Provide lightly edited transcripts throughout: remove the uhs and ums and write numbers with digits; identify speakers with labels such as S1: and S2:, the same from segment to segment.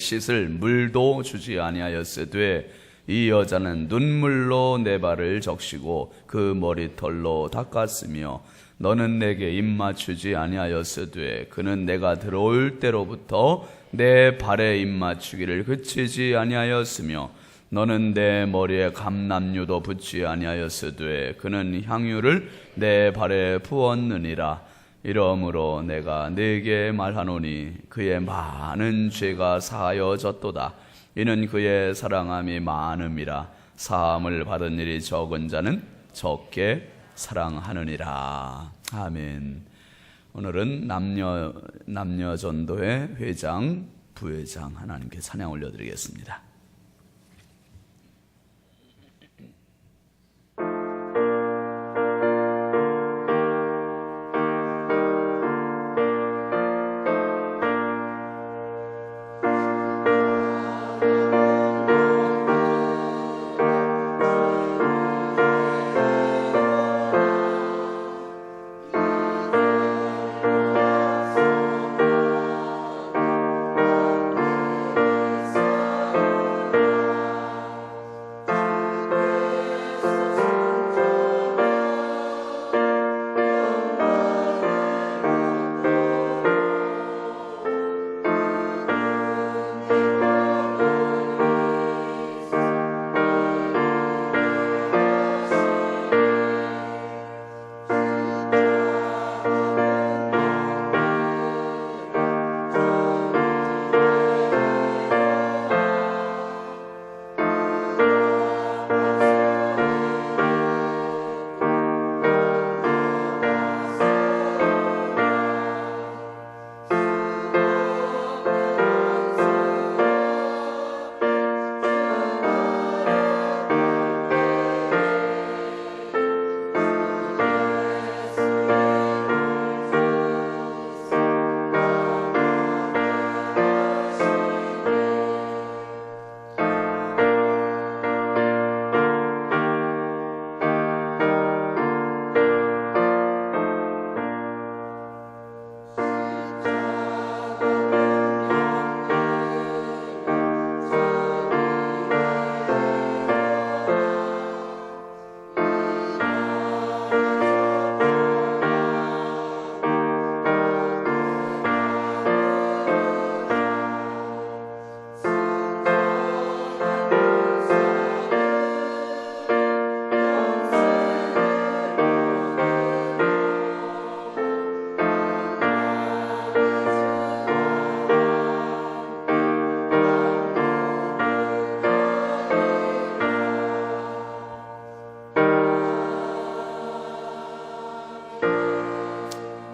S1: 씻을 물도 주지 아니하였으되 이 여자는 눈물로 내 발을 적시고 그 머리털로 닦았으며 너는 내게 입맞추지 아니하였으되 그는 내가 들어올 때로부터 내 발에 입맞추기를 그치지 아니하였으며 너는 내 머리에 감람유도 붓지 아니하였으되 그는 향유를 내 발에 부었느니라. 이러므로 내가 네게 말하노니 그의 많은 죄가 사하여졌도다. 이는 그의 사랑함이 많음이라. 사함을 받은 일이 적은 자는 적게 사랑하느니라. 아멘. 오늘은 남녀전도회 회장, 부회장 하나님께 찬양 올려드리겠습니다.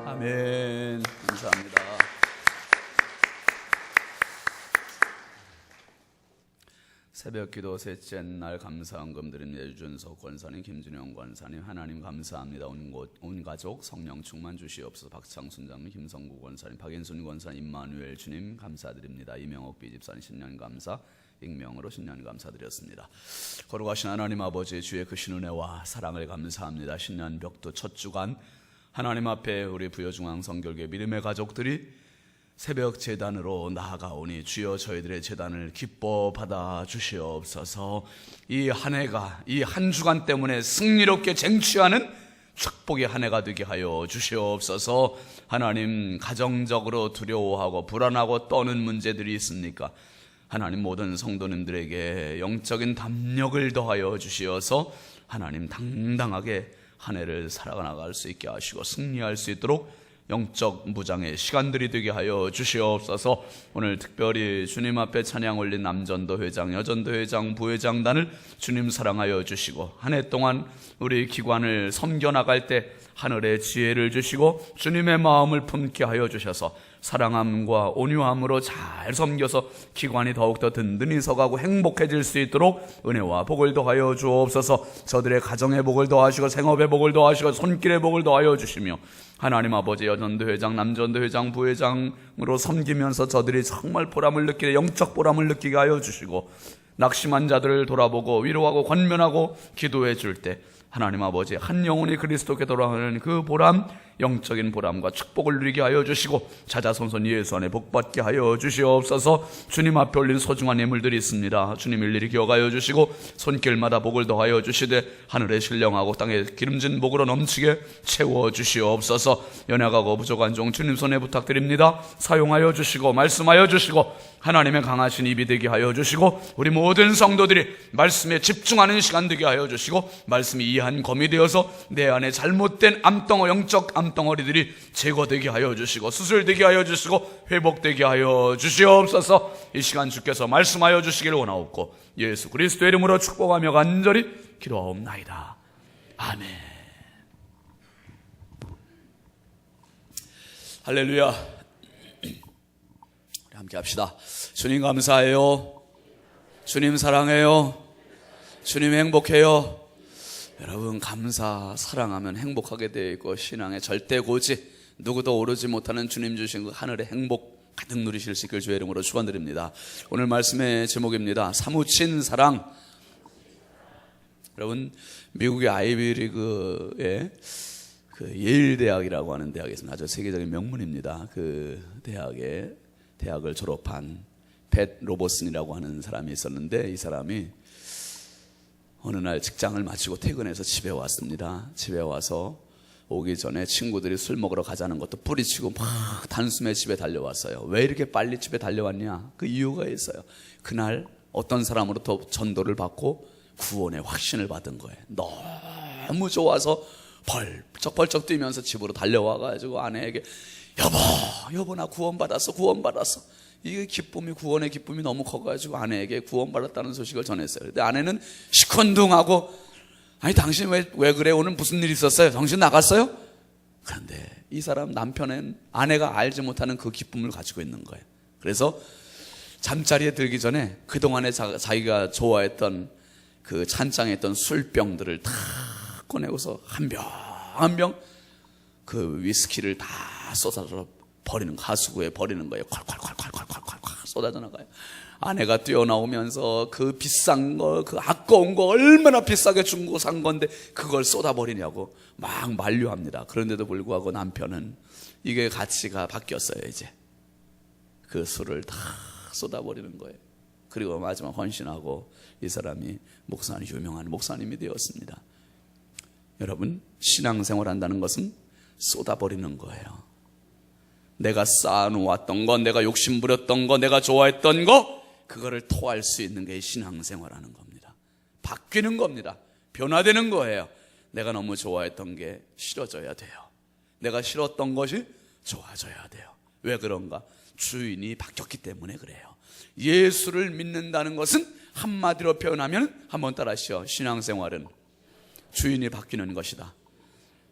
S1: 아멘. 감사합니다. 새벽기도 셋째 날 감사헌금 드립니다. 유준석 권사님, 김준영 권사님, 하나님 감사합니다. 온 가족 성령 충만 주시옵소서. 박창순 장님, 김성구 권사님, 박인순 권사님, 임마누엘 주님 감사드립니다. 이명옥 비집사님 신년 감사, 익명으로 신년 감사드렸습니다. 거룩하신 하나님 아버지, 주의 크신 은혜와 사랑을 감사합니다. 신년 벽도 첫 주간 하나님 앞에 우리 부여중앙성결교회 믿음의 가족들이 새벽 제단으로 나아가오니 주여 저희들의 제단을 기뻐 받아 주시옵소서. 이 한 해가, 이 한 주간 때문에 승리롭게 쟁취하는 축복의 한 해가 되게 하여 주시옵소서. 하나님, 가정적으로 두려워하고 불안하고 떠는 문제들이 있습니까? 하나님, 모든 성도님들에게 영적인 담력을 더하여 주시어서 하나님 당당하게 한 해를 살아나갈 수 있게 하시고 승리할 수 있도록 영적 무장의 시간들이 되게 하여 주시옵소서. 오늘 특별히 주님 앞에 찬양 올린 남전도 회장, 여전도 회장, 부회장단을 주님 사랑하여 주시고 한 해 동안 우리 기관을 섬겨나갈 때 하늘의 지혜를 주시고 주님의 마음을 품게 하여 주셔서 사랑함과 온유함으로 잘 섬겨서 기관이 더욱더 든든히 서가고 행복해질 수 있도록 은혜와 복을 더하여 주옵소서. 저들의 가정의 복을 더하시고 생업의 복을 더하시고 손길의 복을 더하여 주시며 하나님 아버지, 여전도 회장, 남전도 회장, 부회장으로 섬기면서 저들이 정말 보람을 느끼게, 영적 보람을 느끼게 하여 주시고 낙심한 자들을 돌아보고 위로하고 권면하고 기도해 줄 때 하나님 아버지, 한 영혼이 그리스도께 돌아가는 그 보람, 영적인 보람과 축복을 누리게 하여 주시고 자자손손 예수 안에 복받게 하여 주시옵소서. 주님 앞에 올린 소중한 예물들이 있습니다. 주님 일일이 기억하여 주시고 손길마다 복을 더하여 주시되 하늘에 신령하고 땅에 기름진 복으로 넘치게 채워 주시옵소서. 연약하고 부족한 종 주님 손에 부탁드립니다. 사용하여 주시고 말씀하여 주시고 하나님의 강하신 입이 되게 하여 주시고 우리 모든 성도들이 말씀에 집중하는 시간 되게 하여 주시고 말씀이 이해한 검이 되어서 내 안에 잘못된 영적 암덩어리들이 제거되게 하여 주시고 수술되게 하여 주시고 회복되게 하여 주시옵소서. 이 시간 주께서 말씀하여 주시기를 원하옵고 예수 그리스도의 이름으로 축복하며 간절히 기도하옵나이다. 아멘. 할렐루야. 함께 합시다. 주님 감사해요. 주님 사랑해요. 주님 행복해요. 여러분, 감사, 사랑하면 행복하게 되어 있고 신앙의 절대 고지, 누구도 오르지 못하는 주님 주신 그 하늘의 행복 가득 누리실 수 있길 주의 이름으로 축원드립니다. 오늘 말씀의 제목입니다. 사무친 사랑. 여러분, 미국의 아이비리그의 그 예일 대학이라고 하는 대학이 있습니다. 아주 세계적인 명문입니다. 그 대학을 졸업한 팻 로버슨이라고 하는 사람이 있었는데, 이 사람이 어느 날 직장을 마치고 퇴근해서 집에 왔습니다. 집에 와서 오기 전에 친구들이 술 먹으러 가자는 것도 뿌리치고 막 단숨에 집에 달려왔어요. 왜 이렇게 빨리 집에 달려왔냐? 그 이유가 있어요. 그날 어떤 사람으로부터 전도를 받고 구원의 확신을 받은 거예요. 너무 좋아서 벌쩍벌쩍 뛰면서 집으로 달려와가지고 아내에게 여보 나 구원받았어. 이게 기쁨이, 구원의 기쁨이 너무 커가지고 아내에게 구원받았다는 소식을 전했어요. 근데 아내는 시큰둥하고, 아니 당신 왜 그래? 오늘 무슨 일 있었어요? 정신 나갔어요? 그런데 이 사람 남편은 아내가 알지 못하는 그 기쁨을 가지고 있는 거예요. 그래서 잠자리에 들기 전에 그동안에 자기가 좋아했던 그 찬장에 있던 술병들을 다 꺼내고서 한 병 그 위스키를 다 쏟아져 버리는, 하수구에 버리는 거예요. 콸콸콸콸콸콸콸 쏟아져 나가요. 아내가 뛰어나오면서 그 비싼 거, 그 아까운 거, 얼마나 비싸게 주고 산 건데 그걸 쏟아버리냐고 막 만류합니다. 그런데도 불구하고 남편은 이게 가치가 바뀌었어요. 이제 그 술을 다 쏟아버리는 거예요. 그리고 마지막 헌신하고 이 사람이 유명한 목사님이 되었습니다. 여러분, 신앙생활 한다는 것은 쏟아버리는 거예요. 내가 쌓아놓았던 거, 내가 욕심부렸던 거, 내가 좋아했던 거, 그거를 토할 수 있는 게 신앙생활하는 겁니다. 바뀌는 겁니다. 변화되는 거예요. 내가 너무 좋아했던 게 싫어져야 돼요. 내가 싫었던 것이 좋아져야 돼요. 왜 그런가? 주인이 바뀌었기 때문에 그래요. 예수를 믿는다는 것은 한마디로 표현하면, 한번 따라하시죠. 신앙생활은 주인이 바뀌는 것이다.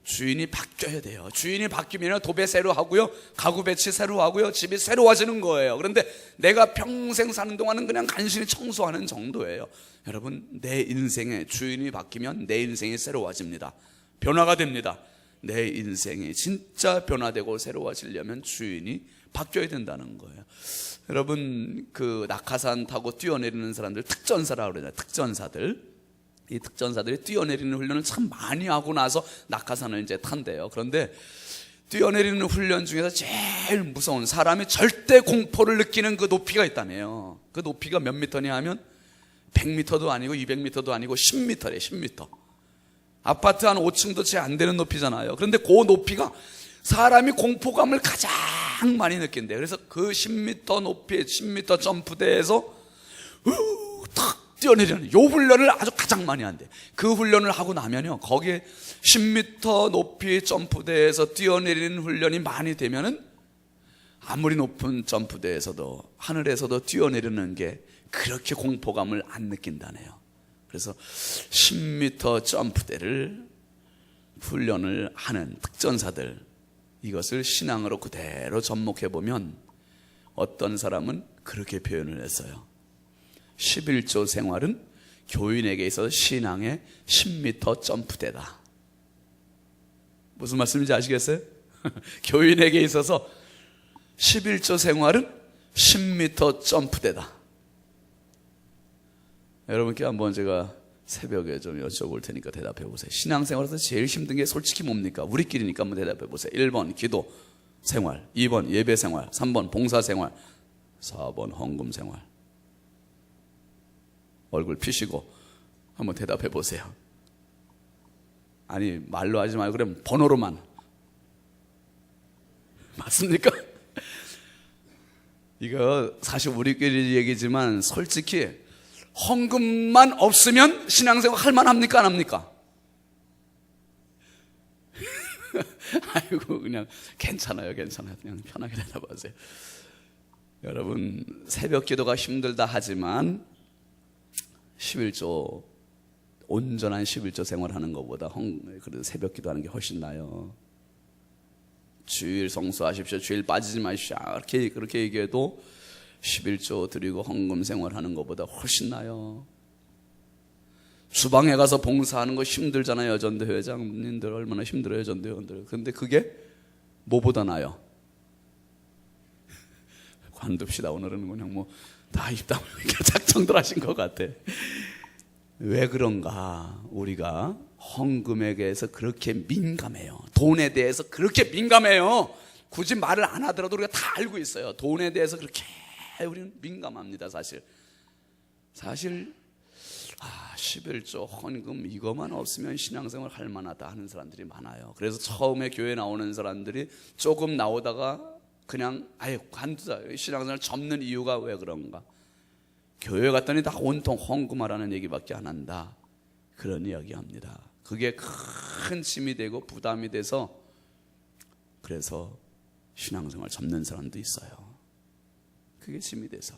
S1: 주인이 바뀌어야 돼요. 주인이 바뀌면 도배 새로 하고요, 가구 배치 새로 하고요, 집이 새로워지는 거예요. 그런데 내가 평생 사는 동안은 그냥 간신히 청소하는 정도예요. 여러분, 내 인생에 주인이 바뀌면 내 인생이 새로워집니다. 변화가 됩니다. 내 인생이 진짜 변화되고 새로워지려면 주인이 바뀌어야 된다는 거예요. 여러분, 그 낙하산 타고 뛰어내리는 사람들 특전사라고 그러잖아요. 특전사들. 이 특전사들이 뛰어내리는 훈련을 참 많이 하고 나서 낙하산을 이제 탄대요. 그런데 뛰어내리는 훈련 중에서 제일 무서운, 사람이 절대 공포를 느끼는 그 높이가 있다네요. 그 높이가 몇 미터냐 하면 100m도 아니고 200m도 아니고 10m래. 10m. 아파트 한 5층도 채 안 되는 높이잖아요. 그런데 그 높이가 사람이 공포감을 가장 많이 느낀대요. 그래서 그 10m 높이의 10m 점프대에서 탁 뛰어내리는 요 훈련을 아주 가장 많이 한대. 그 훈련을 하고 나면요, 거기에 10m 높이 점프대에서 뛰어내리는 훈련이 많이 되면은 아무리 높은 점프대에서도, 하늘에서도 뛰어내리는 게 그렇게 공포감을 안 느낀다네요. 그래서 10m 점프대를 훈련을 하는 특전사들, 이것을 신앙으로 그대로 접목해 보면 어떤 사람은 그렇게 표현을 했어요. 11조 생활은 교인에게 있어서 신앙의 10m 점프대다. 무슨 말씀인지 아시겠어요? 교인에게 있어서 11조 생활은 10m 점프대다. 여러분께 한번 제가 새벽에 좀 여쭤볼 테니까 대답해 보세요. 신앙생활에서 제일 힘든 게 솔직히 뭡니까? 우리끼리니까 한번 대답해 보세요. 1번 기도 생활, 2번 예배 생활, 3번 봉사 생활, 4번 헌금 생활. 얼굴 피시고 한번 대답해 보세요. 아니 말로 하지 말고 그럼 번호로만. 맞습니까? 이거 사실 우리끼리 얘기지만 솔직히 헌금만 없으면 신앙생활 할 만합니까? 안 합니까? 아이고 그냥 괜찮아요. 그냥 편하게 대답하세요. 여러분 새벽 기도가 힘들다 하지만 11조 온전한 11조 생활하는 것보다 그래도 새벽 기도하는 게 훨씬 나아요. 주일 성수하십시오. 주일 빠지지 마십시오. 그렇게 얘기해도 11조 드리고 헌금 생활하는 것보다 훨씬 나아요. 주방에 가서 봉사하는 거 힘들잖아요. 여전대 회장님들 얼마나 힘들어요. 여전대 회원들. 그런데 그게 뭐보다 나아요? 관둡시다. 오늘은 그냥 다 입 다물게 작정들 하신 것 같아. 왜 그런가? 우리가 헌금에 대해서 그렇게 민감해요. 돈에 대해서 그렇게 민감해요. 굳이 말을 안 하더라도 우리가 다 알고 있어요. 돈에 대해서 그렇게 우리는 민감합니다. 사실 11조 헌금 이것만 없으면 신앙생활 할 만하다 하는 사람들이 많아요. 그래서 처음에 교회 나오는 사람들이 조금 나오다가 그냥 아예 관두자 신앙생활 접는 이유가 왜 그런가? 교회 갔더니 다 온통 헌금하라는 얘기밖에 안 한다. 그런 이야기 합니다. 그게 큰 짐이 되고 부담이 돼서 그래서 신앙생활 접는 사람도 있어요. 그게 짐이 돼서.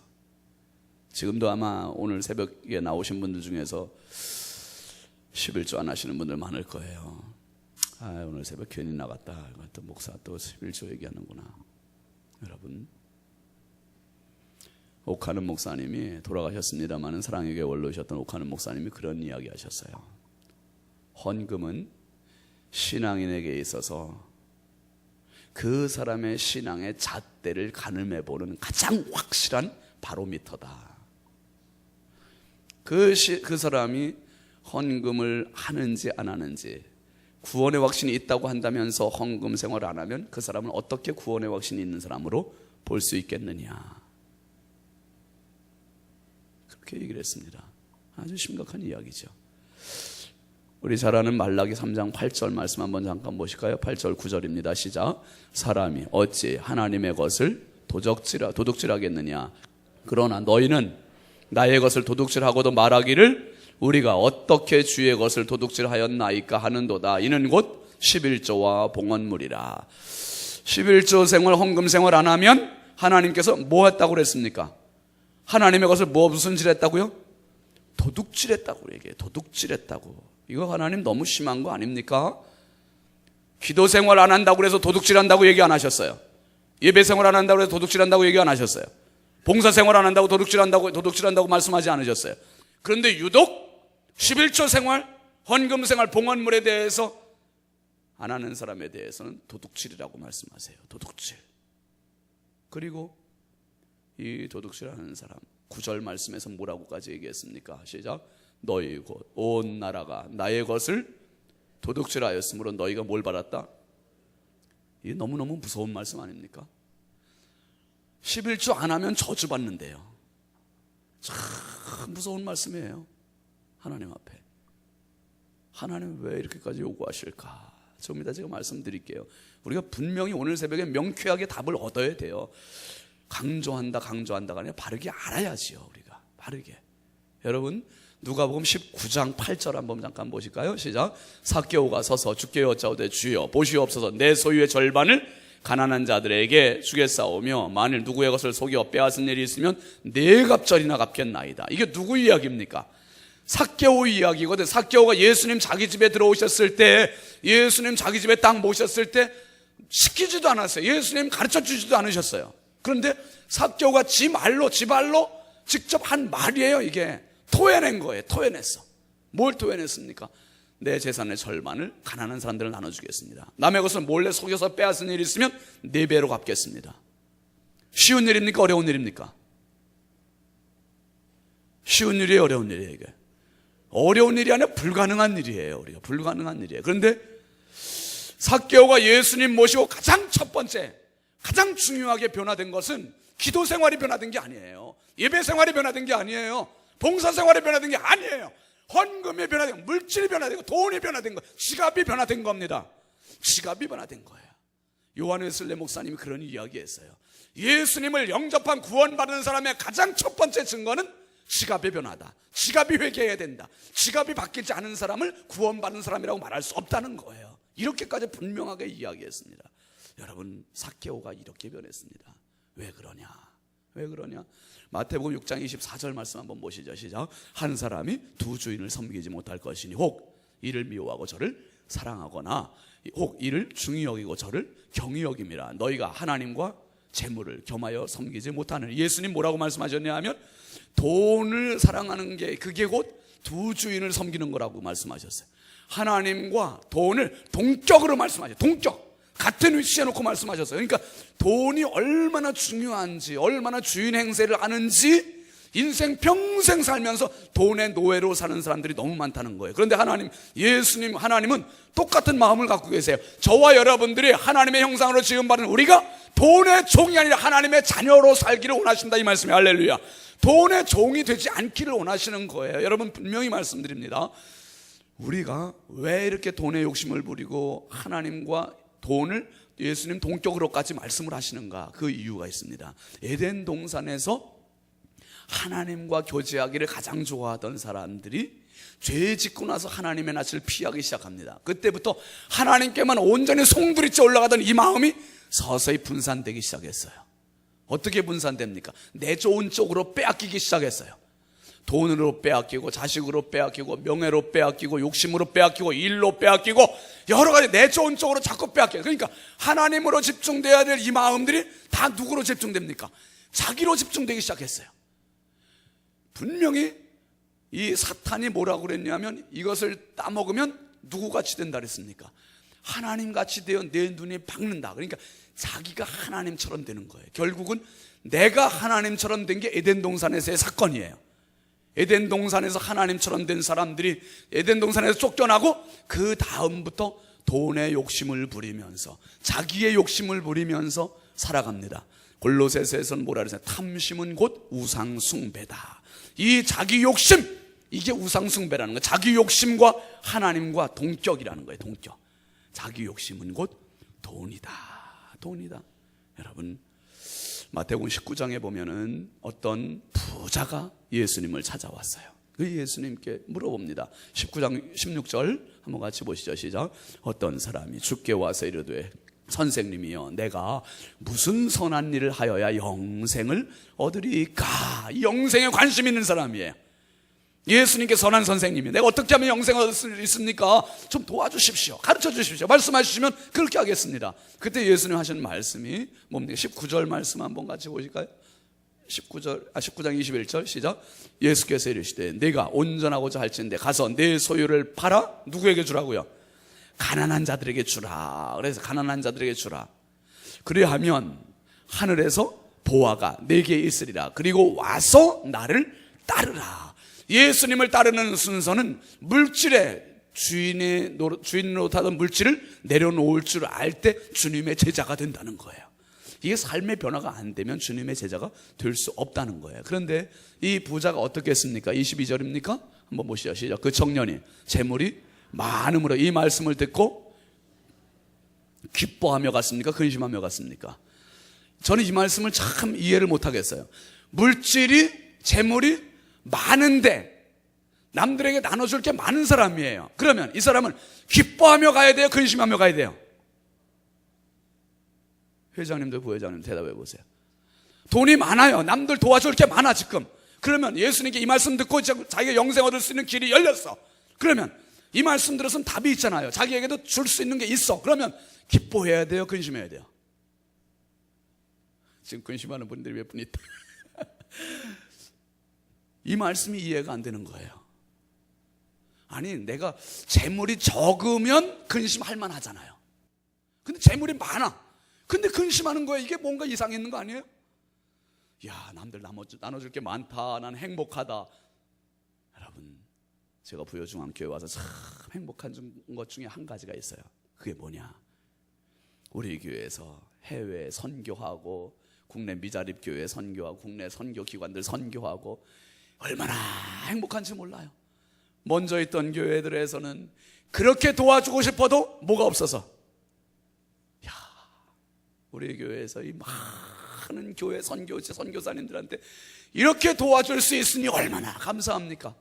S1: 지금도 아마 오늘 새벽에 나오신 분들 중에서 11조 안 하시는 분들 많을 거예요. 오늘 새벽 괜히 나갔다. 또 목사 또 11조 얘기하는구나. 여러분 옥하는 목사님이 돌아가셨습니다마는 사랑의 교회 원로이셨던 옥하는 목사님이 그런 이야기 하셨어요. 헌금은 신앙인에게 있어서 그 사람의 신앙의 잣대를 가늠해 보는 가장 확실한 바로미터다. 그 사람이 헌금을 하는지 안 하는지, 구원의 확신이 있다고 한다면서 헌금 생활을 안 하면 그 사람은 어떻게 구원의 확신이 있는 사람으로 볼 수 있겠느냐. 그렇게 얘기를 했습니다. 아주 심각한 이야기죠. 우리 잘 아는 말라기 3장 8절 말씀 한번 잠깐 보실까요? 8절 9절입니다. 시작. 사람이 어찌 하나님의 것을 도둑질하겠느냐. 그러나 너희는 나의 것을 도둑질하고도 말하기를 우리가 어떻게 주의 것을 도둑질하였나이까 하는도다. 이는 곧 11조와 봉헌물이라. 11조 생활, 헌금 생활 안 하면 하나님께서 뭐 했다고 그랬습니까? 하나님의 것을 무슨 질 했다고요? 도둑질했다고 얘기해요. 도둑질했다고. 이거 하나님 너무 심한 거 아닙니까? 기도 생활 안 한다고 해서 도둑질한다고 얘기 안 하셨어요. 예배 생활 안 한다고 해서 도둑질한다고 얘기 안 하셨어요. 봉사 생활 안 한다고 도둑질한다고 말씀하지 않으셨어요. 그런데 유독 11조 생활, 헌금 생활, 봉헌물에 대해서 안 하는 사람에 대해서는 도둑질이라고 말씀하세요. 도둑질. 그리고 이 도둑질하는 사람 9절 말씀에서 뭐라고까지 얘기했습니까? 시작. 너희 곧 온 나라가 나의 것을 도둑질하였으므로 너희가 뭘 받았다? 이게 너무너무 무서운 말씀 아닙니까? 11조 안 하면 저주받는데요. 참 무서운 말씀이에요. 하나님 앞에. 하나님 왜 이렇게까지 요구하실까? 좀 이따 제가 말씀드릴게요. 우리가 분명히 오늘 새벽에 명쾌하게 답을 얻어야 돼요. 강조한다가 아니라 바르게 알아야지요. 우리가 바르게. 여러분 누가복음 19장 8절 한번 잠깐 보실까요? 시작. 삭개오가 서서 주께 여짜오되 주여 보시옵소서 내 소유의 절반을 가난한 자들에게 주겠사오며 만일 누구의 것을 속여 빼앗은 일이 있으면 네 갑절이나 갚겠나이다. 이게 누구 이야기입니까? 삭개오 이야기거든. 삭개오가 예수님 자기 집에 들어오셨을 때, 예수님 자기 집에 딱 모셨을 때 시키지도 않았어요. 예수님 가르쳐 주지도 않으셨어요. 그런데 삭개오가 지 발로 직접 한 말이에요. 이게 토해낸 거예요. 토해냈어. 뭘 토해냈습니까? 내 재산의 절반을 가난한 사람들을 나눠주겠습니다. 남의 것을 몰래 속여서 빼앗은 일이 있으면 4배로 갚겠습니다. 쉬운 일입니까? 어려운 일입니까? 쉬운 일이에요? 어려운 일이에요? 이게 어려운 일이 아니라 불가능한 일이에요. 우리가 불가능한 일이에요. 그런데 삭개오가 예수님 모시고 가장 첫 번째, 가장 중요하게 변화된 것은 기도 생활이 변화된 게 아니에요. 예배 생활이 변화된 게 아니에요. 봉사 생활이 변화된 게 아니에요. 헌금이 변화된 거, 물질이 변화된 거, 돈이 변화된 거, 지갑이 변화된 겁니다. 지갑이 변화된 거예요. 요한 웨슬레 목사님이 그런 이야기했어요. 예수님을 영접한 구원받은 사람의 가장 첫 번째 증거는 지갑의 변화다. 지갑이 회개해야 된다. 지갑이 바뀌지 않은 사람을 구원받은 사람이라고 말할 수 없다는 거예요. 이렇게까지 분명하게 이야기했습니다. 여러분, 삭개오가 이렇게 변했습니다. 왜 그러냐? 왜 그러냐? 마태복음 6장 24절 말씀 한번 보시죠. 시작. 한 사람이 두 주인을 섬기지 못할 것이니 혹 이를 미워하고 저를 사랑하거나 혹 이를 중히 여기고 저를 경히 여김이라. 너희가 하나님과 재물을 겸하여 섬기지 못하는. 예수님 뭐라고 말씀하셨냐 하면 돈을 사랑하는 게 그게 곧 두 주인을 섬기는 거라고 말씀하셨어요. 하나님과 돈을 동격으로 말씀하셨어요. 동격, 같은 위치에 놓고 말씀하셨어요. 그러니까 돈이 얼마나 중요한지, 얼마나 주인 행세를 아는지 인생 평생 살면서 돈의 노예로 사는 사람들이 너무 많다는 거예요. 그런데 하나님, 예수님, 하나님은 똑같은 마음을 갖고 계세요. 저와 여러분들이 하나님의 형상으로 지음받은 우리가 돈의 종이 아니라 하나님의 자녀로 살기를 원하신다, 이 말씀이. 할렐루야. 돈의 종이 되지 않기를 원하시는 거예요. 여러분, 분명히 말씀드립니다. 우리가 왜 이렇게 돈의 욕심을 부리고 하나님과 돈을 예수님 동격으로까지 말씀을 하시는가? 그 이유가 있습니다. 에덴 동산에서 하나님과 교제하기를 가장 좋아하던 사람들이 죄 짓고 나서 하나님의 낯을 피하기 시작합니다. 그때부터 하나님께만 온전히 송두리째 올라가던 이 마음이 서서히 분산되기 시작했어요. 어떻게 분산됩니까? 내 좋은 쪽으로 빼앗기기 시작했어요. 돈으로 빼앗기고, 자식으로 빼앗기고, 명예로 빼앗기고, 욕심으로 빼앗기고, 일로 빼앗기고, 여러 가지 내 좋은 쪽으로 자꾸 빼앗겨요. 그러니까 하나님으로 집중돼야 될 이 마음들이 다 누구로 집중됩니까? 자기로 집중되기 시작했어요. 분명히 이 사탄이 뭐라고 그랬냐면 이것을 따먹으면 누구같이 된다 그랬습니까? 하나님같이 되어 내 눈이 밝는다. 그러니까 자기가 하나님처럼 되는 거예요. 결국은 내가 하나님처럼 된 게 에덴 동산에서의 사건이에요. 에덴 동산에서 하나님처럼 된 사람들이 에덴 동산에서 쫓겨나고 그 다음부터 돈의 욕심을 부리면서, 자기의 욕심을 부리면서 살아갑니다. 골로새서에서는 뭐라 그러세요? 탐심은 곧 우상숭배다. 이 자기 욕심, 이게 우상숭배라는 거예요. 자기 욕심과 하나님과 동격이라는 거예요. 동격. 자기 욕심은 곧 돈이다. 돈이다. 여러분, 마태복음 19장에 보면은 어떤 부자가 예수님을 찾아왔어요. 그 예수님께 물어봅니다. 19장 16절 한번 같이 보시죠. 시작. 어떤 사람이 주께 와서 이르되 선생님이여, 내가 무슨 선한 일을 하여야 영생을 얻으리까? 영생에 관심 있는 사람이에요. 예수님께 선한 선생님이, 내가 어떻게 하면 영생을 얻을 수 있습니까? 좀 도와주십시오. 가르쳐 주십시오. 말씀해 주시면 그렇게 하겠습니다. 그때 예수님 하신 말씀이 뭡니까? 19절 말씀 한번 같이 보실까요? 19장 21절 시작. 예수께서 이르시되 내가 온전하고자 할진대 가서 내 소유를 팔아 누구에게 주라고요? 가난한 자들에게 주라. 그래서 가난한 자들에게 주라. 그리하면 하늘에서 보화가 내게 있으리라. 그리고 와서 나를 따르라. 예수님을 따르는 순서는 물질에 주인 노릇하던 물질을 내려놓을 줄 알 때 주님의 제자가 된다는 거예요. 이게 삶의 변화가 안 되면 주님의 제자가 될 수 없다는 거예요. 그런데 이 부자가 어떻게 했습니까? 22절입니까? 한번 보시죠. 시작. 그 청년이 재물이 많음으로 이 말씀을 듣고 기뻐하며 갔습니까? 근심하며 갔습니까? 저는 이 말씀을 참 이해를 못하겠어요. 물질이, 재물이 많은데 남들에게 나눠줄 게 많은 사람이에요. 그러면 이 사람은 기뻐하며 가야 돼요? 근심하며 가야 돼요? 회장님들, 부회장님 대답해 보세요. 돈이 많아요. 남들 도와줄 게 많아 지금. 그러면 예수님께 이 말씀 듣고 자기가 영생 얻을 수 있는 길이 열렸어. 그러면 이 말씀 들었으면 답이 있잖아요. 자기에게도 줄 수 있는 게 있어. 그러면 기뻐해야 돼요? 근심해야 돼요? 지금 근심하는 분들이 몇 분 있다. 이 말씀이 이해가 안 되는 거예요. 아니, 내가 재물이 적으면 근심할 만하잖아요. 근데 재물이 많아. 근데 근심하는 거예요. 이게 뭔가 이상했는 거 아니에요? 야, 남들 나눠줄 게 많다. 난 행복하다. 여러분, 제가 부여중앙교회 와서 참 행복한 것 중에 한 가지가 있어요. 그게 뭐냐? 우리 교회에서 해외 선교하고 국내 미자립교회 선교하고 국내 선교기관들 선교하고 얼마나 행복한지 몰라요. 먼저 있던 교회들에서는 그렇게 도와주고 싶어도 뭐가 없어서, 야, 우리 교회에서 이 많은 교회 선교지 선교사님들한테 이렇게 도와줄 수 있으니 얼마나 감사합니까?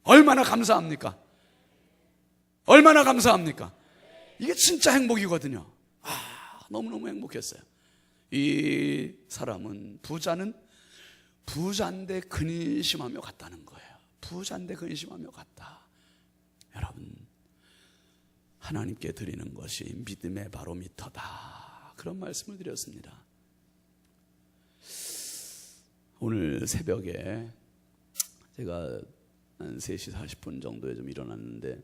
S1: 얼마나 감사합니까? 얼마나 감사합니까? 이게 진짜 행복이거든요. 너무너무 행복했어요. 이 사람은 부자인데 근심하며 갔다는 거예요. 부자인데 근심하며 갔다. 여러분, 하나님께 드리는 것이 믿음의 바로미터다, 그런 말씀을 드렸습니다. 오늘 새벽에 제가 한 3시 40분 정도에 좀 일어났는데,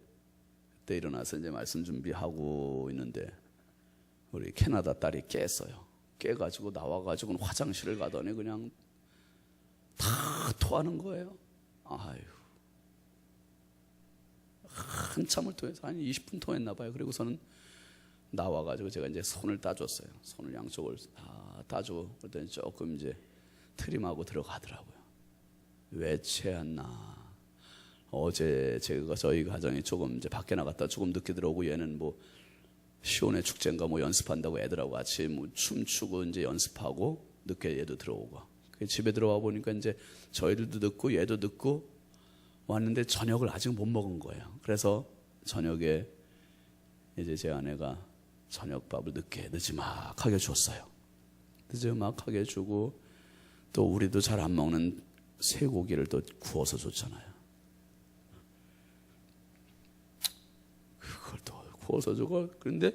S1: 그때 일어나서 이제 말씀 준비하고 있는데 우리 캐나다 딸이 깼어요. 깨가지고 나와가지고는 화장실을 가더니 그냥 다 토하는 거예요. 아유, 한참을 토해서 한 20분 토했나 봐요. 그리고서는 나와가지고 제가 이제 손을 따줬어요. 손을 양쪽을 다 따주고 그랬더니 조금 이제 트림하고 들어가더라고요. 왜 체했나? 어제 저희 가정이 조금 이제 밖에 나갔다 조금 늦게 들어오고, 얘는 뭐 시온의 축제인가 뭐 연습한다고 애들하고 같이 뭐 춤추고 이제 연습하고 늦게 얘도 들어오고, 집에 들어와 보니까 이제 저희들도 늦고 얘도 늦고 왔는데 저녁을 아직 못 먹은 거예요. 그래서 저녁에 이제 제 아내가 저녁밥을 늦지막하게 줬어요. 늦지막하게 주고, 또 우리도 잘 안 먹는 쇠고기를 또 구워서 줬잖아요. 그걸 또 구워서 주고, 그런데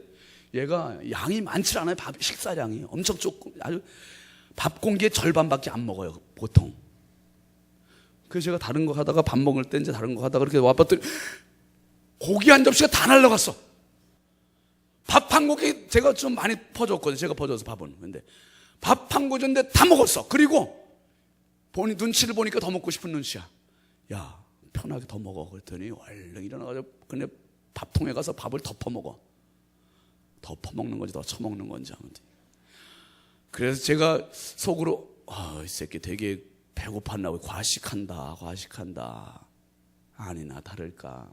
S1: 얘가 양이 많지 않아요. 식사량이 엄청 조금, 아주 밥 공기의 절반밖에 안 먹어요, 보통. 그래서 제가 다른 거 하다가 밥 먹을 때 이제 다른 거 하다가 그렇게 와봤더니 고기 한 접시가 다 날라갔어. 밥 한 고기 제가 좀 많이 퍼줬거든요. 제가 퍼줘서 밥은. 근데 밥 한 고기 줬는데 다 먹었어. 그리고 눈치를 보니까 더 먹고 싶은 눈치야. 야, 편하게 더 먹어. 그랬더니 얼른 일어나가지고 그냥 밥통에 가서 밥을 덮어 먹어. 덮어 먹는 건지 더 처먹는 건지. 그래서 제가 속으로 이 새끼 되게 배고팠나, 과식한다. 아니나 다를까,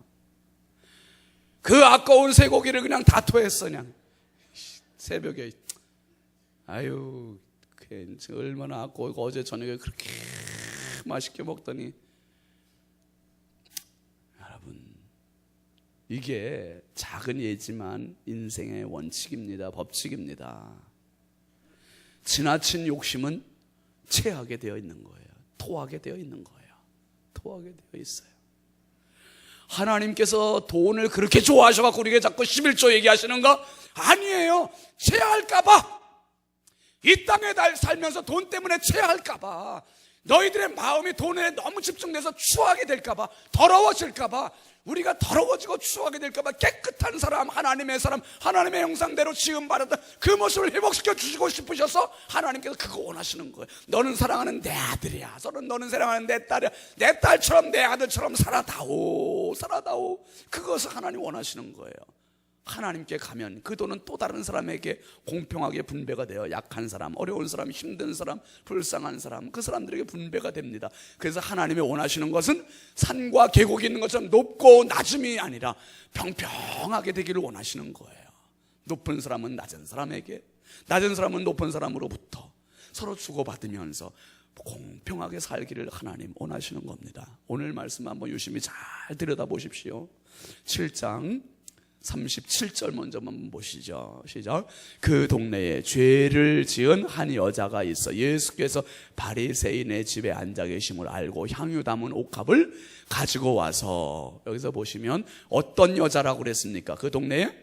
S1: 그 아까운 쇠고기를 그냥 다 토했어. 그냥 새벽에. 아유, 얼마나 아까워. 어제 저녁에 그렇게 맛있게 먹더니. 여러분, 이게 작은 예지만 인생의 원칙입니다. 법칙입니다. 지나친 욕심은 체하게 되어 있는 거예요. 토하게 되어 있는 거예요. 토하게 되어 있어요. 하나님께서 돈을 그렇게 좋아하셔서 우리에게 자꾸 11조 얘기하시는 거 아니에요. 체할까봐, 이 땅에 살면서 돈 때문에 체할까봐, 너희들의 마음이 돈에 너무 집중돼서 추하게 될까봐, 더러워질까봐, 우리가 더러워지고 추하게 될까봐 깨끗한 사람, 하나님의 사람, 하나님의 형상대로 지음받았다 그 모습을 회복시켜 주시고 싶으셔서 하나님께서 그거 원하시는 거예요. 너는 사랑하는 내 아들이야. 너는 사랑하는 내 딸이야. 내 딸처럼 내 아들처럼 살아다오. 그것을 하나님 원하시는 거예요. 하나님께 가면 그 돈은 또 다른 사람에게 공평하게 분배가 돼요. 약한 사람, 어려운 사람, 힘든 사람, 불쌍한 사람, 그 사람들에게 분배가 됩니다. 그래서 하나님이 원하시는 것은 산과 계곡이 있는 것처럼 높고 낮음이 아니라 평평하게 되기를 원하시는 거예요. 높은 사람은 낮은 사람에게, 낮은 사람은 높은 사람으로부터 서로 주고받으면서 공평하게 살기를 하나님 원하시는 겁니다. 오늘 말씀 한번 유심히 잘 들여다보십시오. 7장 37절 먼저 한번 보시죠. 시작. 그 동네에 죄를 지은 한 여자가 있어 예수께서 바리새인의 집에 앉아 계심을 알고 향유 담은 옥합을 가지고 와서, 여기서 보시면 어떤 여자라고 그랬습니까? 그 동네에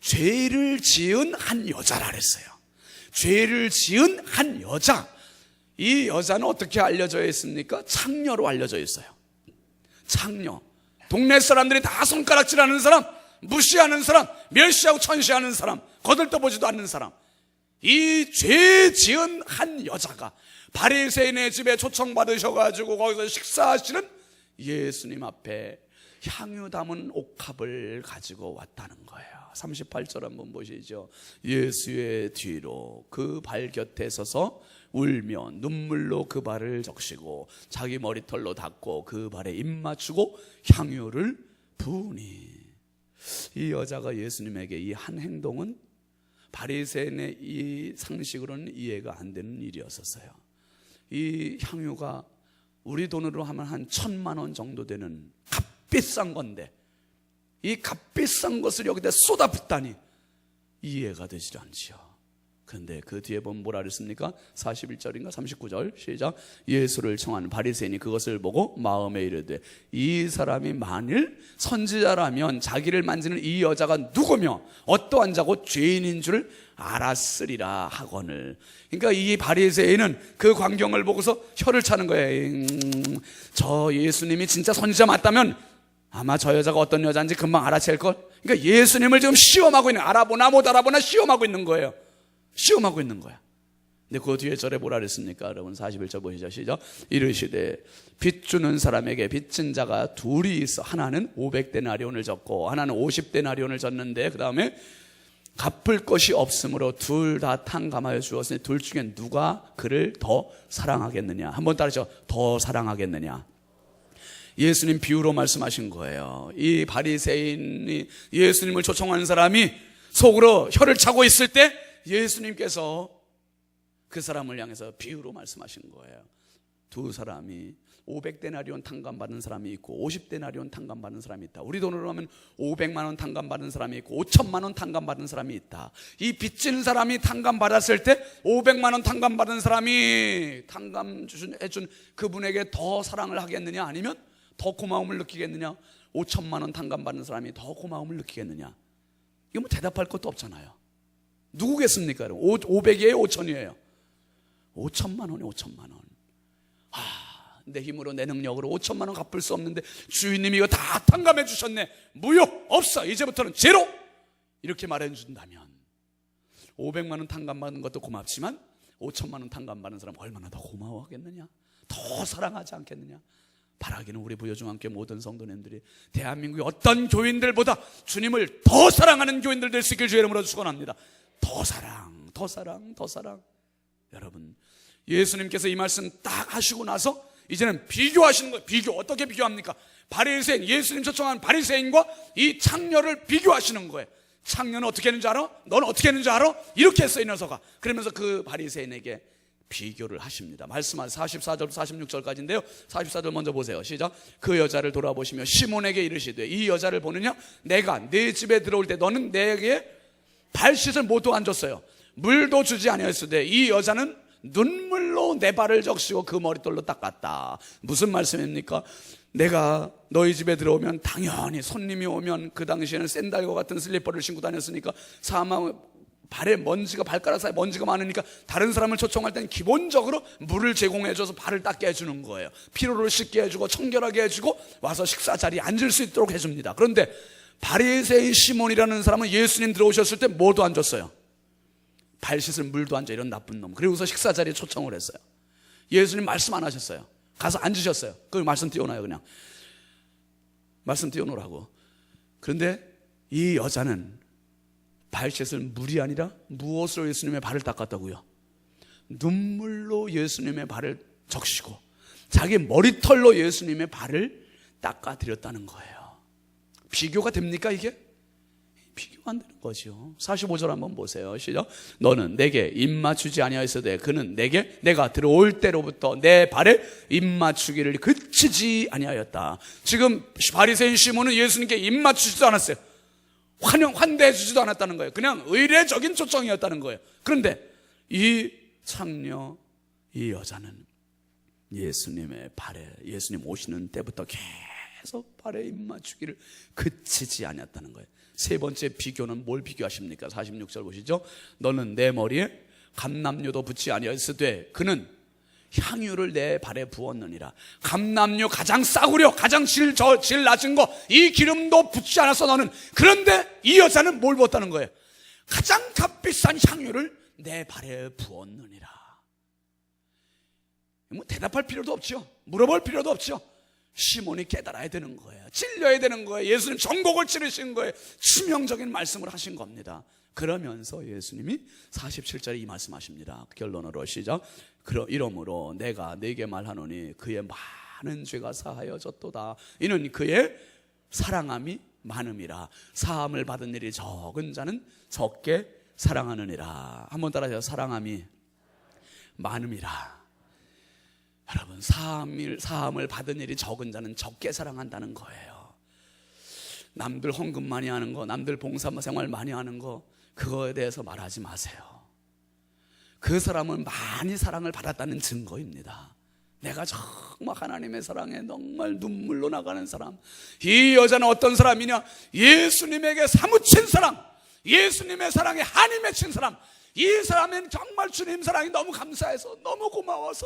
S1: 죄를 지은 한 여자라 그랬어요. 죄를 지은 한 여자. 이 여자는 어떻게 알려져 있습니까? 창녀로 알려져 있어요. 창녀. 동네 사람들이 다 손가락질하는 사람, 무시하는 사람, 멸시하고 천시하는 사람, 거들떠보지도 않는 사람. 이 죄 지은 한 여자가 바리새인의 집에 초청받으셔가지고 거기서 식사하시는 예수님 앞에 향유 담은 옥합을 가지고 왔다는 거예요. 38절 한번 보시죠. 예수의 뒤로 그 발 곁에 서서 울며 눈물로 그 발을 적시고 자기 머리털로 닦고 그 발에 입 맞추고 향유를 부으니. 이 여자가 예수님에게 이 한 행동은 바리새인의 이 상식으로는 이해가 안 되는 일이었었어요. 이 향유가 우리 돈으로 하면 한 1,000만 원 정도 되는 값비싼 건데 이 값비싼 것을 여기다 쏟아붓다니 이해가 되질 않지요. 그런데 그 뒤에 보면 뭐라 그랬습니까? 41절인가 39절 시작. 예수를 청하는 바리새인이 그것을 보고 마음에 이르되 이 사람이 만일 선지자라면 자기를 만지는 이 여자가 누구며 어떠한 자고 죄인인 줄 알았으리라 하거늘. 그러니까 이 바리새인은 그 광경을 보고서 혀를 차는 거예요. 저 예수님이 진짜 선지자 맞다면 아마 저 여자가 어떤 여자인지 금방 알아챌걸. 그러니까 예수님을 지금 시험하고 있는, 알아보나 못 알아보나 시험하고 있는 거예요. 시험하고 있는 거야. 근데 그 뒤에 절에 뭐라 그랬습니까? 여러분 41절 보시죠. 시작. 이르시되 빚 주는 사람에게 빚진 자가 둘이 있어. 하나는 500데나리온을 졌고 하나는 50데나리온을 졌는데 그 다음에 갚을 것이 없으므로 둘 다 탕감하여 주었으니 둘 중에 누가 그를 더 사랑하겠느냐. 한번 따르죠. 더 사랑하겠느냐. 예수님 비유로 말씀하신 거예요. 이 바리새인이 예수님을 초청하는 사람이 속으로 혀를 차고 있을 때 예수님께서 그 사람을 향해서 비유로 말씀하신 거예요. 두 사람이 500데나리온 탕감받은 사람이 있고 50데나리온 탕감받은 사람이 있다. 우리 돈으로 하면 500만 원 탕감받은 사람이 있고 5천만 원 탕감받은 사람이 있다. 이 빚진 사람이 탕감받았을 때 500만 원 탕감받은 사람이 탕감 해준 그분에게 더 사랑을 하겠느냐, 아니면 더 고마움을 느끼겠느냐, 5천만 원 탕감받은 사람이 더 고마움을 느끼겠느냐. 이거 뭐 대답할 것도 없잖아요. 누구겠습니까? 500이에요 5천이에요? 5천만 원이 5천만 원. 내 힘으로 내 능력으로 5천만 원 갚을 수 없는데 주인님이 이거 다 탕감해 주셨네. 무효, 없어, 이제부터는 제로, 이렇게 말해 준다면 500만 원 탕감받는 것도 고맙지만 5천만 원 탕감받는 사람 얼마나 더 고마워하겠느냐, 더 사랑하지 않겠느냐. 바라기는 우리 부여중앙교회 모든 성도님들이 대한민국의 어떤 교인들보다 주님을 더 사랑하는 교인들 될 수 있길 주의 이름으로 축원합니다. 더 사랑, 더 사랑, 더 사랑. 여러분, 예수님께서 이 말씀 딱 하시고 나서 이제는 비교하시는 거예요. 비교, 어떻게 비교합니까? 바리새인, 예수님 초청한 바리새인과 이 창녀를 비교하시는 거예요. 창녀는 어떻게 했는지 알아? 너는 어떻게 했는지 알아? 이렇게 했어, 이 녀석아. 그러면서 그 바리새인에게 비교를 하십니다. 말씀한 44절 46절까지인데요 44절 먼저 보세요. 시작. 그 여자를 돌아보시며 시몬에게 이르시되 이 여자를 보느냐? 내가 네 집에 들어올 때 너는 내게 발씻을 모두 안 줬어요. 물도 주지 아니하였으되 이 여자는 눈물로 내 발을 적시고 그 머리털로 닦았다. 무슨 말씀입니까? 내가 너희 집에 들어오면 당연히 손님이 오면 그 당시에는 샌들과 같은 슬리퍼를 신고 다녔으니까 사망 발에 먼지가, 발가락 사이에 먼지가 많으니까 다른 사람을 초청할 때는 기본적으로 물을 제공해줘서 발을 닦게 해주는 거예요. 피로를 씻게 해주고 청결하게 해주고 와서 식사 자리에 앉을 수 있도록 해줍니다. 그런데 바리새인 시몬이라는 사람은 예수님 들어오셨을 때 뭐도 안 줬어요. 발 씻을 물도 안 줘. 이런 나쁜 놈. 그리고서 식사 자리에 초청을 했어요. 예수님 말씀 안 하셨어요. 가서 앉으셨어요. 그 말씀 띄워놔요. 그냥 말씀 띄워놓으라고. 그런데 이 여자는 발 씻을 물이 아니라 무엇으로 예수님의 발을 닦았다고요? 눈물로 예수님의 발을 적시고 자기 머리털로 예수님의 발을 닦아드렸다는 거예요. 비교가 됩니까 이게? 비교가 안 되는 거죠. 45절 한번 보세요. 시작. 너는 내게 입맞추지 아니하였으되 그는 내게 내가 들어올 때로부터 내 발에 입맞추기를 그치지 아니하였다. 지금 바리새인 시몬은 예수님께 입맞추지도 않았어요. 환대해 주지도 않았다는 거예요. 그냥 의례적인 초청이었다는 거예요. 그런데 이 창녀, 이 여자는 예수님의 발에, 예수님 오시는 때부터 계속 발에 입맞추기를 그치지 않았다는 거예요. 세 번째 비교는 뭘 비교하십니까? 46절 보시죠. 너는 내 머리에 감람유도 붓지 아니하였으되 그는 향유를 내 발에 부었느니라. 감람유 가장 싸구려, 가장 질 낮은 거, 이 기름도 붓지 않았어 너는. 그런데 이 여자는 뭘 부었다는 거예요? 가장 값비싼 향유를 내 발에 부었느니라. 뭐 대답할 필요도 없죠. 물어볼 필요도 없죠. 시몬이 깨달아야 되는 거예요. 찔려야 되는 거예요. 예수님 전곡을 치르신 거예요. 치명적인 말씀을 하신 겁니다. 그러면서 예수님이 47절에 이 말씀하십니다. 결론으로 시작. 이러므로 내가 네게 말하노니 그의 많은 죄가 사하여졌도다. 이는 그의 사랑함이 많음이라. 사함을 받은 일이 적은 자는 적게 사랑하느니라. 한번 따라하세요. 사랑함이 많음이라. 여러분, 사함을 받은 일이 적은 자는 적게 사랑한다는 거예요. 남들 헌금 많이 하는 거, 남들 봉사생활 많이 하는 거, 그거에 대해서 말하지 마세요. 그 사람은 많이 사랑을 받았다는 증거입니다. 내가 정말 하나님의 사랑에 정말 눈물로 나가는 사람. 이 여자는 어떤 사람이냐? 예수님에게 사무친 사람, 예수님의 사랑에 한이 맺힌 사람. 이 사람은 정말 주님 사랑이 너무 감사해서, 너무 고마워서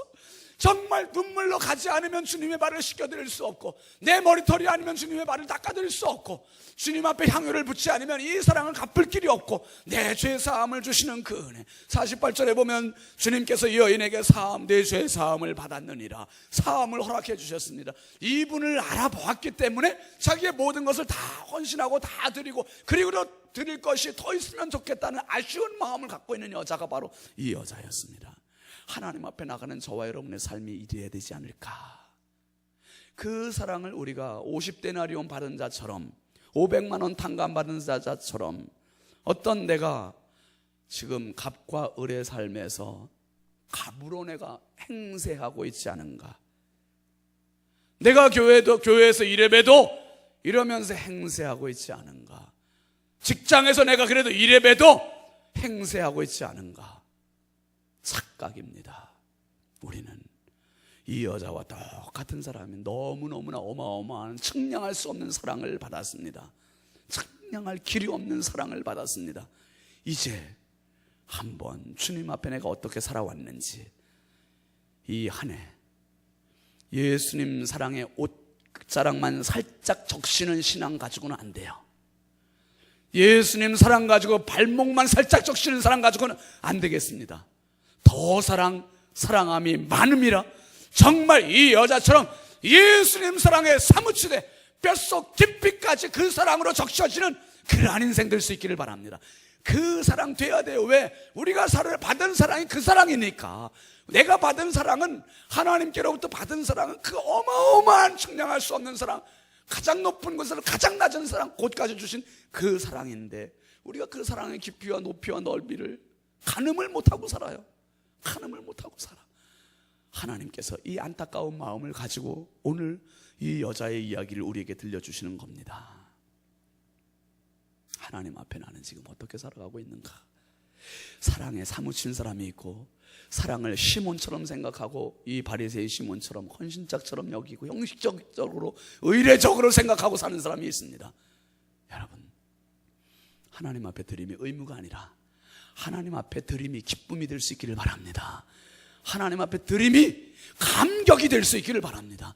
S1: 정말 눈물로 가지 않으면 주님의 발을 씻겨드릴 수 없고, 내 머리털이 아니면 주님의 발을 닦아드릴 수 없고, 주님 앞에 향유를 붓지 않으면 이 사랑을 갚을 길이 없고, 내 죄 사함을 주시는 그 은혜. 48절에 보면 주님께서 이 여인에게 내 죄 사함을 받았느니라. 사함을 허락해 주셨습니다. 이분을 알아보았기 때문에 자기의 모든 것을 다 헌신하고 다 드리고, 그리고 드릴 것이 더 있으면 좋겠다는 아쉬운 마음을 갖고 있는 여자가 바로 이 여자였습니다. 하나님 앞에 나가는 저와 여러분의 삶이 이래야 되지 않을까? 그 사랑을 우리가 50데나리온 받은 자처럼, 500만 원 탕감 받은 자처럼, 어떤 내가 지금 갑과 을의 삶에서 갑으로 내가 행세하고 있지 않은가? 내가 교회에서 이래봬도 이러면서 행세하고 있지 않은가? 직장에서 내가 그래도 이래봬도 행세하고 있지 않은가? 착각입니다. 우리는 이 여자와 똑같은 사람이 너무너무나 어마어마한 측량할 수 없는 사랑을 받았습니다. 측량할 길이 없는 사랑을 받았습니다. 이제 한번 주님 앞에 내가 어떻게 살아왔는지, 이 한 해 예수님 사랑의 옷자락만 살짝 적시는 신앙 가지고는 안 돼요. 예수님 사랑 가지고 발목만 살짝 적시는 사랑 가지고는 안 되겠습니다. 더 사랑함이 많음이라. 정말 이 여자처럼 예수님 사랑에 사무치되 뼛속 깊이까지 그 사랑으로 적셔지는 그러한 인생 될 수 있기를 바랍니다. 그 사랑 돼야 돼요. 왜? 우리가 받은 사랑이 그 사랑이니까. 내가 받은 사랑은, 하나님께로부터 받은 사랑은 그 어마어마한 측량할 수 없는 사랑, 가장 높은 곳에서 가장 낮은 사랑, 곳까지 주신 그 사랑인데, 우리가 그 사랑의 깊이와 높이와 넓이를 가늠을 못하고 살아요. 가늠을 못하고 살아. 하나님께서 이 안타까운 마음을 가지고 오늘 이 여자의 이야기를 우리에게 들려주시는 겁니다. 하나님 앞에 나는 지금 어떻게 살아가고 있는가? 사랑에 사무친 사람이 있고, 사랑을 시몬처럼 생각하고, 이 바리새의 시몬처럼 헌신짝처럼 여기고, 형식적으로 의례적으로 생각하고 사는 사람이 있습니다. 여러분, 하나님 앞에 드림이 의무가 아니라 하나님 앞에 드림이 기쁨이 될 수 있기를 바랍니다. 하나님 앞에 드림이 감격이 될 수 있기를 바랍니다.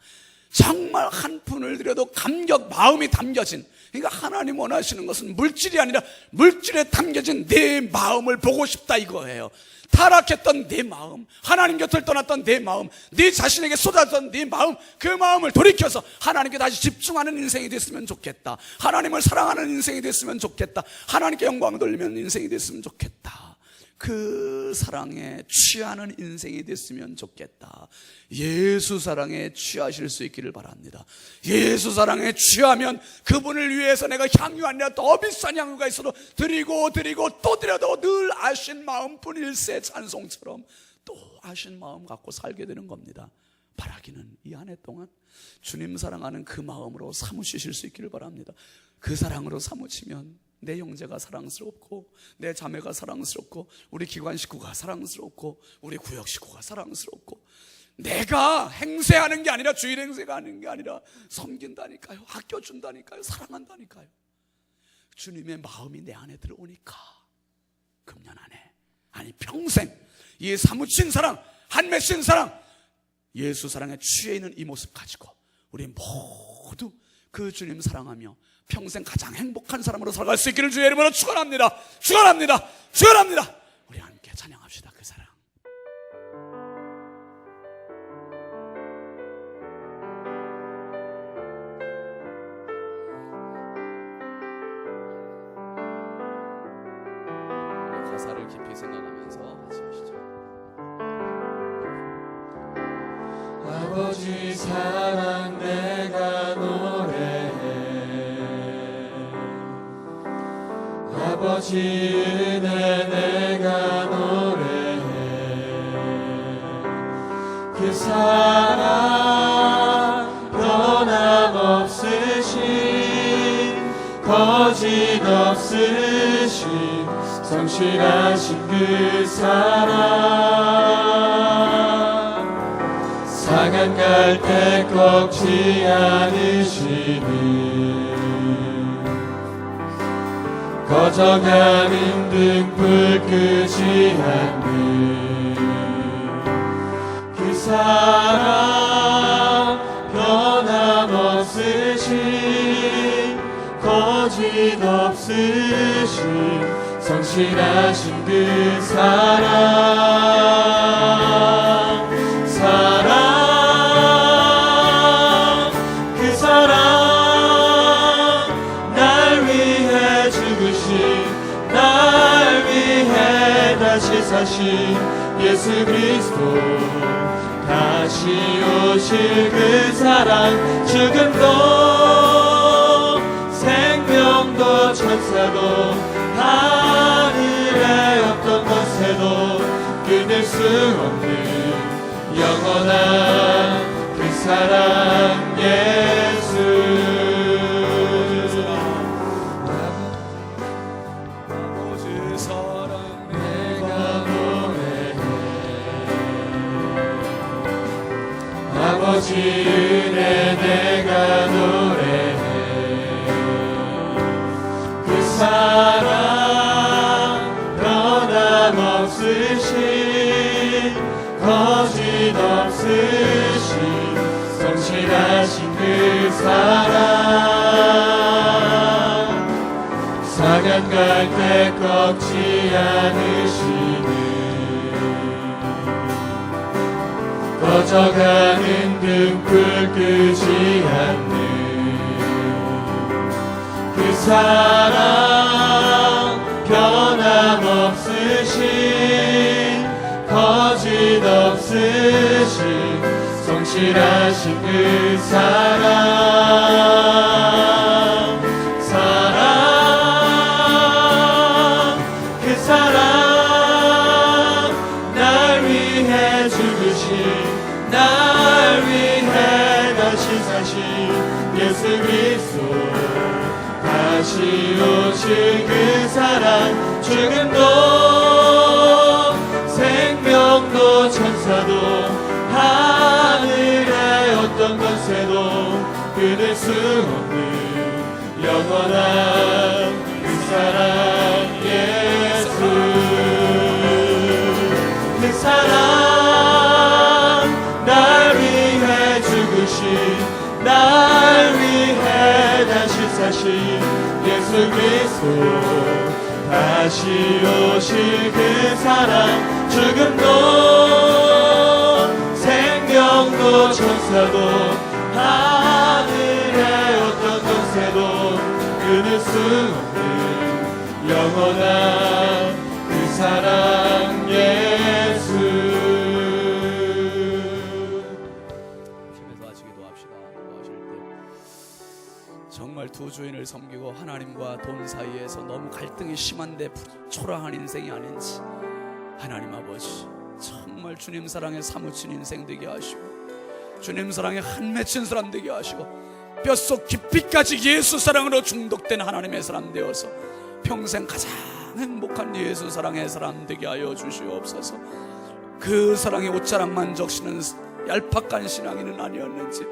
S1: 정말 한 푼을 들여도 감격, 마음이 담겨진, 그러니까 하나님 원하시는 것은 물질이 아니라 물질에 담겨진 내 마음을 보고 싶다 이거예요. 타락했던 내 마음, 하나님 곁을 떠났던 내 마음, 네 자신에게 쏟았던 네 마음, 그 마음을 돌이켜서 하나님께 다시 집중하는 인생이 됐으면 좋겠다. 하나님을 사랑하는 인생이 됐으면 좋겠다. 하나님께 영광 돌리는 인생이 됐으면 좋겠다. 그 사랑에 취하는 인생이 됐으면 좋겠다. 예수 사랑에 취하실 수 있기를 바랍니다. 예수 사랑에 취하면 그분을 위해서 내가 향유 아니라 더 비싼 향유가 있어도 드리고 또 드려도 늘 아신 마음뿐일세 찬송처럼 또 아신 마음 갖고 살게 되는 겁니다. 바라기는 이 한 해 동안 주님 사랑하는 그 마음으로 사무치실 수 있기를 바랍니다. 그 사랑으로 사무치면 내 형제가 사랑스럽고, 내 자매가 사랑스럽고, 우리 기관 식구가 사랑스럽고, 우리 구역 식구가 사랑스럽고, 내가 행세하는 게 아니라, 주일 행세가 하는 게 아니라 섬긴다니까요. 아껴준다니까요. 사랑한다니까요. 주님의 마음이 내 안에 들어오니까 금년 안에, 아니 평생 이 사무친 사랑, 한 맺힌 사랑, 예수 사랑에 취해 있는 이 모습 가지고 우리 모두 그 주님 사랑하며 평생 가장 행복한 사람으로 살아갈 수 있기를 주의 이름으로 축원합니다. 축원합니다. 축원합니다. 우리 함께 찬양합시다. 그 사랑. 가사를 깊이 생각하면서 같이 하시죠.
S2: 아버지 사랑 내가 노래해, 아버지 은혜 내가 노래해. 그 사랑 변함없으신 거짓 없으신 성실하신 그 사랑, 상한 갈 때 꺾지 않으시는 거저가는 등불 끄지 않는 그 사랑, 변함없으신 거짓 없으신 성실하신 그 사랑, 사랑, 그 사랑, 날 위해 죽으신, 날 위해 다시 사신 예수 그리스도, 다시 오실 그 사랑, 죽음도 생명도 천사도 하늘의 어떤 것에도 끊을 수 없는 영원한 그 사랑 예수.
S1: 아버지 사랑
S2: 내가 노래해, 아버지 은혜 내가 노래해. 그 사랑 변함없으신 거짓 없으신 성실하신 그 사랑, 상한 갈 때 꺾지 않으시는 꺼져가는 등불 끄지 않는 그 사랑, 변함없으신 거짓 없으신 성실하신 그 사랑, 사랑, 그 사랑, 날 위해 죽으신, 날 위해 다시 사신 예수 그리스도, 다시 오실 그 사랑, 죽음도 생명도 천사도 하늘의 어떤 것에도 끊을 수 없는 영원한 그 사랑 예수. 그 사랑, 날 위해 죽으신, 날 위해 다시 사신 예수 그리스도, 다시 오실 그 사랑, 죽음도 생명도 천사도 하늘의 어떤 것에도 끊을 수 없는 영원한 그 사랑 예수.
S1: 힘에서 같이 기도합시다. 기도하실 때 정말 두 주인을 섬기고 하나님과 돈 사이에서 너무 갈등이 심한데 초라한 인생이 아닌지, 하나님 아버지 정말 주님 사랑에 사무친 인생 되게 하시고, 주님 사랑에 한 맺힌 사람 되게 하시고, 뼛속 깊이까지 예수 사랑으로 중독된 하나님의 사람 되어서 평생 가장 행복한 예수 사랑의 사람 되게 하여 주시옵소서. 그 사랑에 옷자락만 적시는 얄팍한 신앙인은 아니었는지,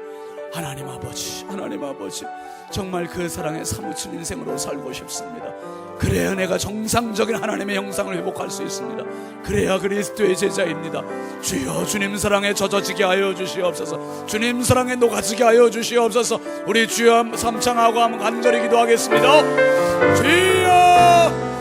S1: 하나님 아버지, 하나님 아버지, 정말 그 사랑에 사무친 인생으로 살고 싶습니다. 그래야 내가 정상적인 하나님의 형상을 회복할 수 있습니다. 그래야 그리스도의 제자입니다. 주여, 주님 사랑에 젖어지게 하여 주시옵소서. 주님 사랑에 녹아지게 하여 주시옵소서. 우리 주여 삼창하고 한번 간절히 기도하겠습니다. 주여